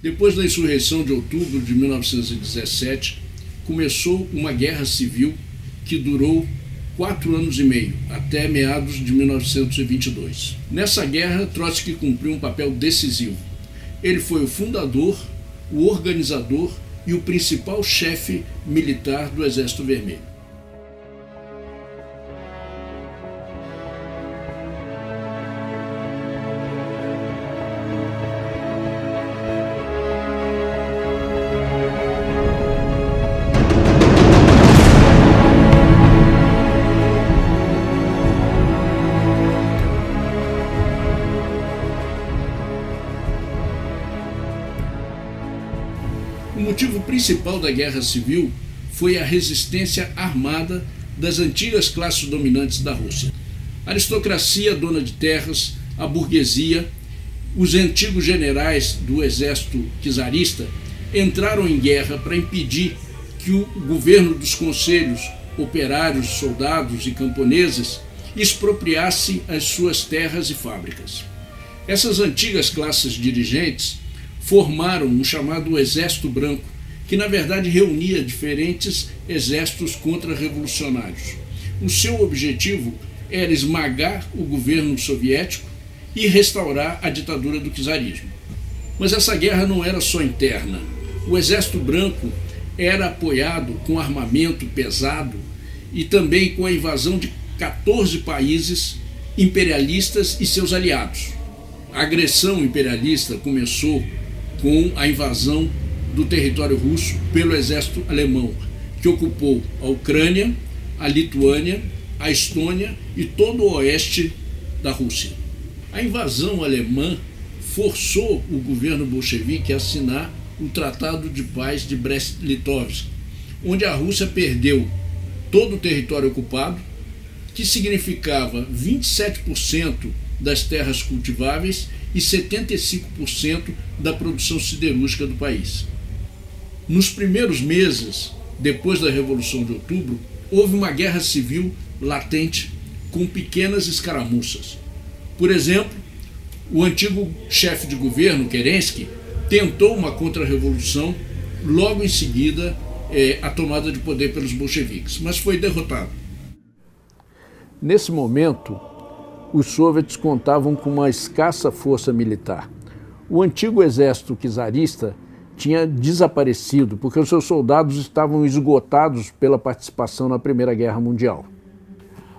Depois da insurreição de outubro de 1917, começou uma guerra civil que durou 4 anos e meio, até meados de 1922. Nessa guerra, Trotsky cumpriu um papel decisivo. Ele foi o fundador, o organizador e o principal chefe militar do Exército Vermelho. O motivo principal da Guerra Civil foi a resistência armada das antigas classes dominantes da Rússia. A aristocracia dona de terras, a burguesia, os antigos generais do exército czarista entraram em guerra para impedir que o governo dos conselhos operários, soldados e camponeses expropriasse as suas terras e fábricas. Essas antigas classes dirigentes formaram um chamado Exército Branco, que na verdade reunia diferentes exércitos contra-revolucionários. O seu objetivo era esmagar o governo soviético e restaurar a ditadura do czarismo. Mas essa guerra não era só interna. O Exército Branco era apoiado com armamento pesado e também com a invasão de 14 países imperialistas e seus aliados. A agressão imperialista começou com a invasão do território russo pelo exército alemão, que ocupou a Ucrânia, a Lituânia, a Estônia e todo o oeste da Rússia. A invasão alemã forçou o governo bolchevique a assinar o Tratado de Paz de Brest-Litovsk, onde a Rússia perdeu todo o território ocupado, que significava 27% das terras cultiváveis e 75% da produção siderúrgica do país. Nos primeiros meses, depois da Revolução de Outubro, houve uma guerra civil latente com pequenas escaramuças. Por exemplo, o antigo chefe de governo, Kerensky, tentou uma contra-revolução logo em seguida a tomada de poder pelos bolcheviques, mas foi derrotado. Nesse momento, os soviets contavam com uma escassa força militar. O antigo exército czarista tinha desaparecido porque os seus soldados estavam esgotados pela participação na Primeira Guerra Mundial.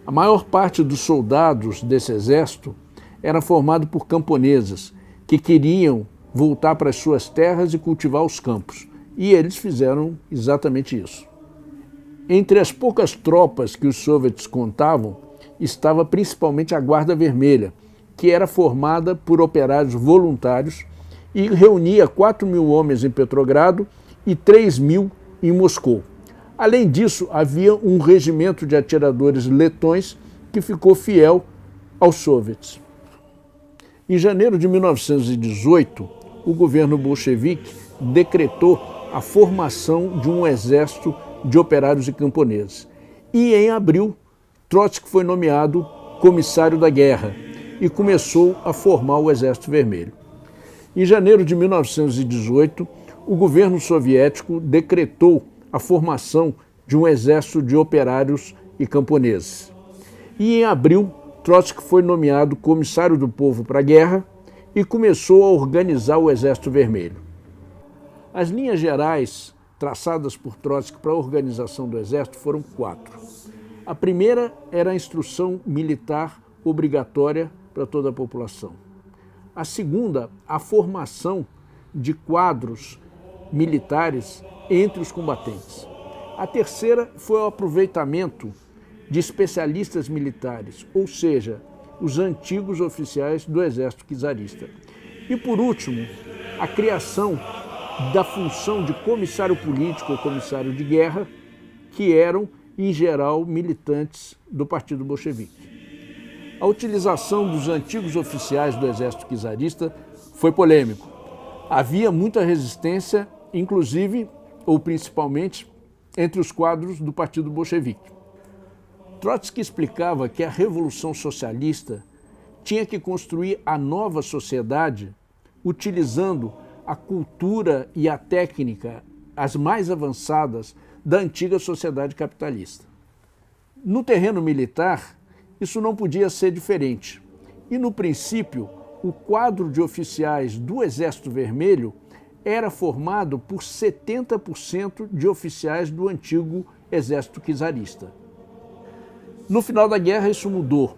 A maior parte dos soldados desse exército era formado por camponeses que queriam voltar para as suas terras e cultivar os campos, e eles fizeram exatamente isso. Entre as poucas tropas que os soviets contavam, estava principalmente a Guarda Vermelha, que era formada por operários voluntários e reunia 4.000 homens em Petrogrado e 3.000 em Moscou. Além disso, havia um regimento de atiradores letões que ficou fiel aos soviets. Em janeiro de 1918, o governo bolchevique decretou a formação de um exército de operários e camponeses. E em abril, Trotsky foi nomeado comissário da guerra e começou a formar o Exército Vermelho. Em janeiro de 1918, o governo soviético decretou a formação de um exército de operários e camponeses. E em abril, Trotsky foi nomeado comissário do povo para a guerra e começou a organizar o Exército Vermelho. As linhas gerais traçadas por Trotsky para a organização do Exército foram 4. A primeira era a instrução militar obrigatória para toda a população. A segunda, a formação de quadros militares entre os combatentes. A terceira foi o aproveitamento de especialistas militares, ou seja, os antigos oficiais do exército czarista. E, por último, a criação da função de comissário político ou comissário de guerra, que eram, em geral, militantes do Partido Bolchevique. A utilização dos antigos oficiais do exército czarista foi polêmico. Havia muita resistência, inclusive, ou principalmente, entre os quadros do Partido Bolchevique. Trotsky explicava que a Revolução Socialista tinha que construir a nova sociedade utilizando a cultura e a técnica as mais avançadas da antiga sociedade capitalista. No terreno militar, isso não podia ser diferente. E, no princípio, o quadro de oficiais do Exército Vermelho era formado por 70% de oficiais do antigo Exército Czarista. No final da guerra, isso mudou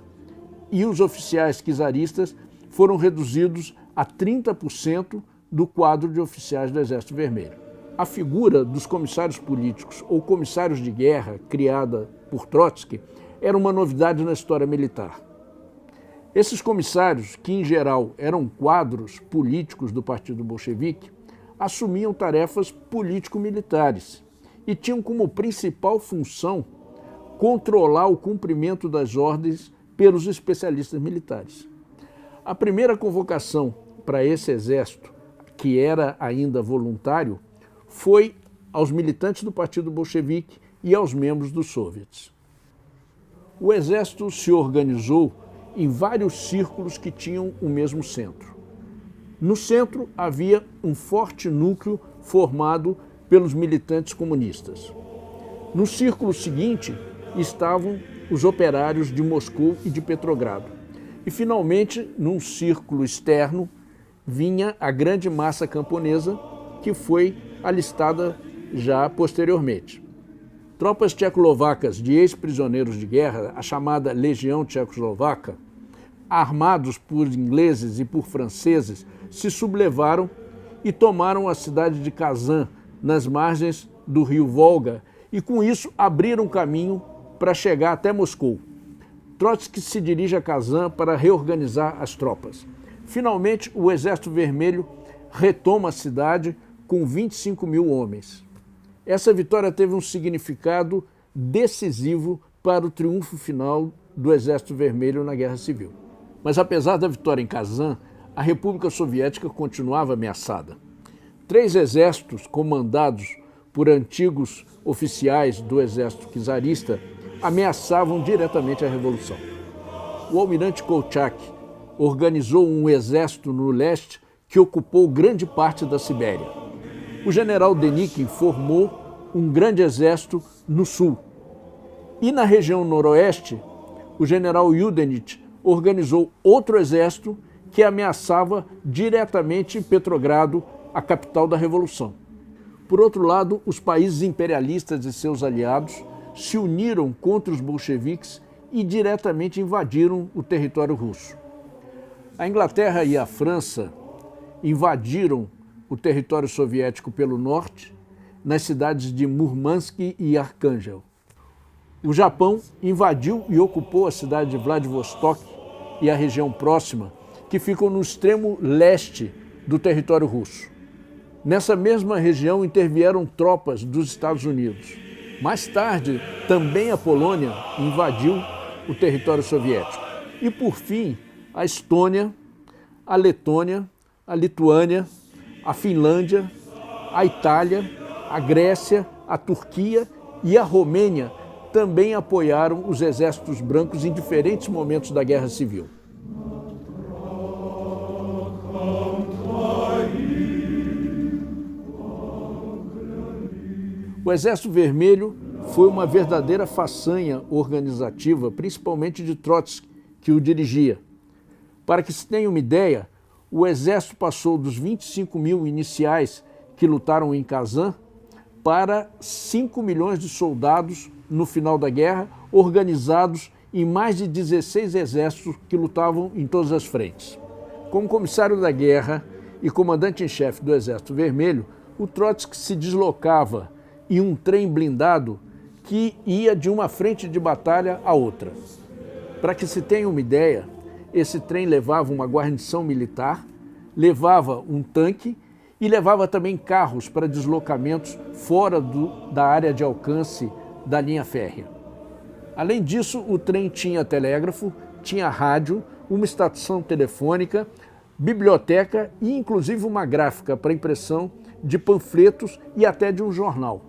e os oficiais czaristas foram reduzidos a 30% do quadro de oficiais do Exército Vermelho. A figura dos comissários políticos ou comissários de guerra, criada por Trotsky, era uma novidade na história militar. Esses comissários, que em geral eram quadros políticos do Partido Bolchevique, assumiam tarefas político-militares e tinham como principal função controlar o cumprimento das ordens pelos especialistas militares. A primeira convocação para esse exército, que era ainda voluntário, foi aos militantes do Partido Bolchevique e aos membros dos soviets. O exército se organizou em vários círculos que tinham o mesmo centro. No centro havia um forte núcleo formado pelos militantes comunistas. No círculo seguinte estavam os operários de Moscou e de Petrogrado. E, finalmente, num círculo externo, vinha a grande massa camponesa, que foi alistada já posteriormente. Tropas tchecoslovacas de ex-prisioneiros de guerra, a chamada Legião Tchecoslovaca, armados por ingleses e por franceses, se sublevaram e tomaram a cidade de Kazan, nas margens do rio Volga, e com isso abriram caminho para chegar até Moscou. Trotsky se dirige a Kazan para reorganizar as tropas. Finalmente, o Exército Vermelho retoma a cidade com 25 mil homens. Essa vitória teve um significado decisivo para o triunfo final do Exército Vermelho na Guerra Civil. Mas, apesar da vitória em Kazan, a República Soviética continuava ameaçada. 3 exércitos comandados por antigos oficiais do exército czarista ameaçavam diretamente a Revolução. O almirante Kolchak organizou um exército no leste que ocupou grande parte da Sibéria. O general Denikin formou um grande exército no sul. E na região noroeste, o general Yudenich organizou outro exército que ameaçava diretamente Petrogrado, a capital da Revolução. Por outro lado, os países imperialistas e seus aliados se uniram contra os bolcheviques e diretamente invadiram o território russo. A Inglaterra e a França invadiram o território soviético pelo norte, nas cidades de Murmansk e Arkhangel. O Japão invadiu e ocupou a cidade de Vladivostok e a região próxima, que ficam no extremo leste do território russo. Nessa mesma região intervieram tropas dos Estados Unidos. Mais tarde, também a Polônia invadiu o território soviético. E, por fim, a Estônia, a Letônia, a Lituânia, a Finlândia, a Itália, a Grécia, a Turquia e a Romênia também apoiaram os exércitos brancos em diferentes momentos da Guerra Civil. O Exército Vermelho foi uma verdadeira façanha organizativa, principalmente de Trotsky, que o dirigia. Para que se tenha uma ideia, o Exército passou dos 25 mil iniciais que lutaram em Kazan para 5 milhões de soldados no final da guerra, organizados em mais de 16 exércitos que lutavam em todas as frentes. Como comissário da guerra e comandante-em-chefe do Exército Vermelho, o Trotsky se deslocava em um trem blindado que ia de uma frente de batalha a outra. Para que se tenha uma ideia, esse trem levava uma guarnição militar, levava um tanque e levava também carros para deslocamentos fora da área de alcance da linha férrea. Além disso, o trem tinha telégrafo, tinha rádio, uma estação telefônica, biblioteca e inclusive uma gráfica para impressão de panfletos e até de um jornal.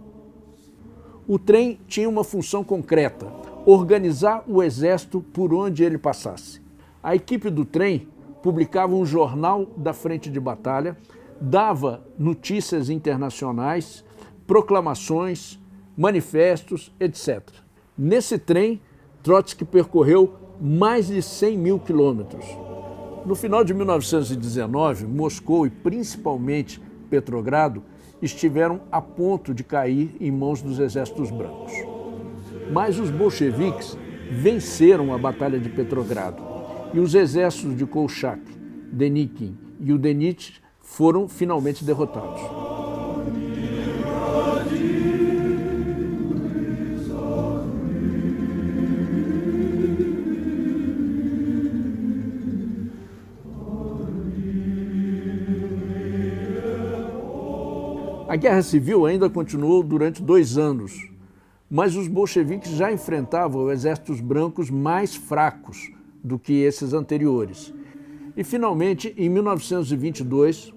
O trem tinha uma função concreta: organizar o exército por onde ele passasse. A equipe do trem publicava um jornal da frente de batalha, dava notícias internacionais, proclamações, manifestos, etc. Nesse trem, Trotsky percorreu mais de 100 mil quilômetros. No final de 1919, Moscou e principalmente Petrogrado estiveram a ponto de cair em mãos dos exércitos brancos. Mas os bolcheviques venceram a Batalha de Petrogrado e os exércitos de Kolchak, Denikin e Udenich foram finalmente derrotados. A Guerra Civil ainda continuou durante 2 anos, mas os bolcheviques já enfrentavam exércitos brancos mais fracos do que esses anteriores. E, finalmente, em 1922,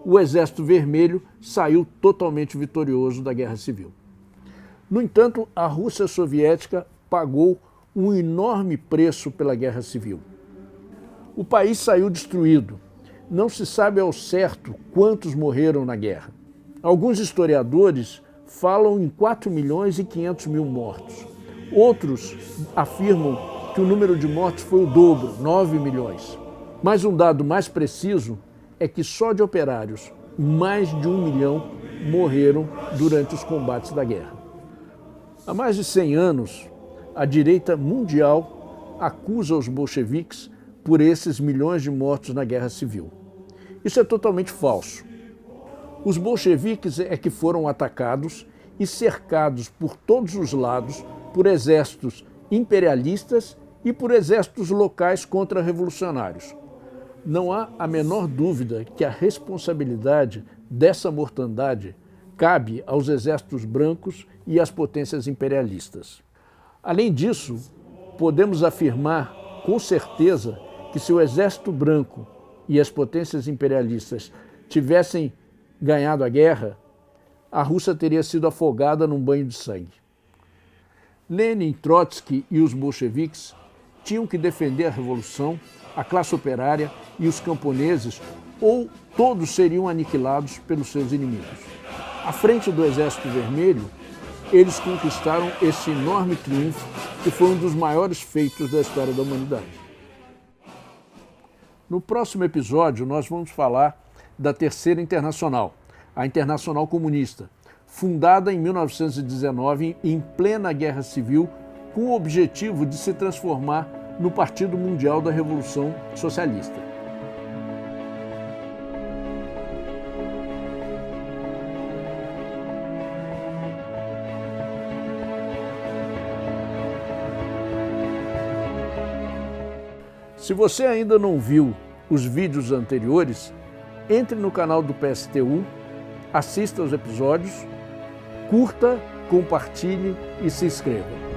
o Exército Vermelho saiu totalmente vitorioso da Guerra Civil. No entanto, a Rússia soviética pagou um enorme preço pela Guerra Civil. O país saiu destruído. Não se sabe ao certo quantos morreram na guerra. Alguns historiadores falam em 4 milhões e 500 mil mortos. Outros afirmam que o número de mortos foi o dobro, 9 milhões. Mas um dado mais preciso é que só de operários, mais de 1 milhão morreram durante os combates da guerra. Há mais de 100 anos, a direita mundial acusa os bolcheviques por esses milhões de mortos na Guerra Civil. Isso é totalmente falso. Os bolcheviques é que foram atacados e cercados por todos os lados por exércitos imperialistas e por exércitos locais contra-revolucionários. Não há a menor dúvida que a responsabilidade dessa mortandade cabe aos exércitos brancos e às potências imperialistas. Além disso, podemos afirmar com certeza que se o exército branco e as potências imperialistas tivessem ganhado a guerra, a Rússia teria sido afogada num banho de sangue. Lenin, Trotsky e os bolcheviques tinham que defender a revolução, a classe operária e os camponeses, ou todos seriam aniquilados pelos seus inimigos. À frente do Exército Vermelho, eles conquistaram esse enorme triunfo que foi um dos maiores feitos da história da humanidade. No próximo episódio, nós vamos falar da Terceira Internacional, a Internacional Comunista, fundada em 1919 em plena Guerra Civil, com o objetivo de se transformar no Partido Mundial da Revolução Socialista. Se você ainda não viu os vídeos anteriores, entre no canal do PSTU, assista aos episódios, curta, compartilhe e se inscreva.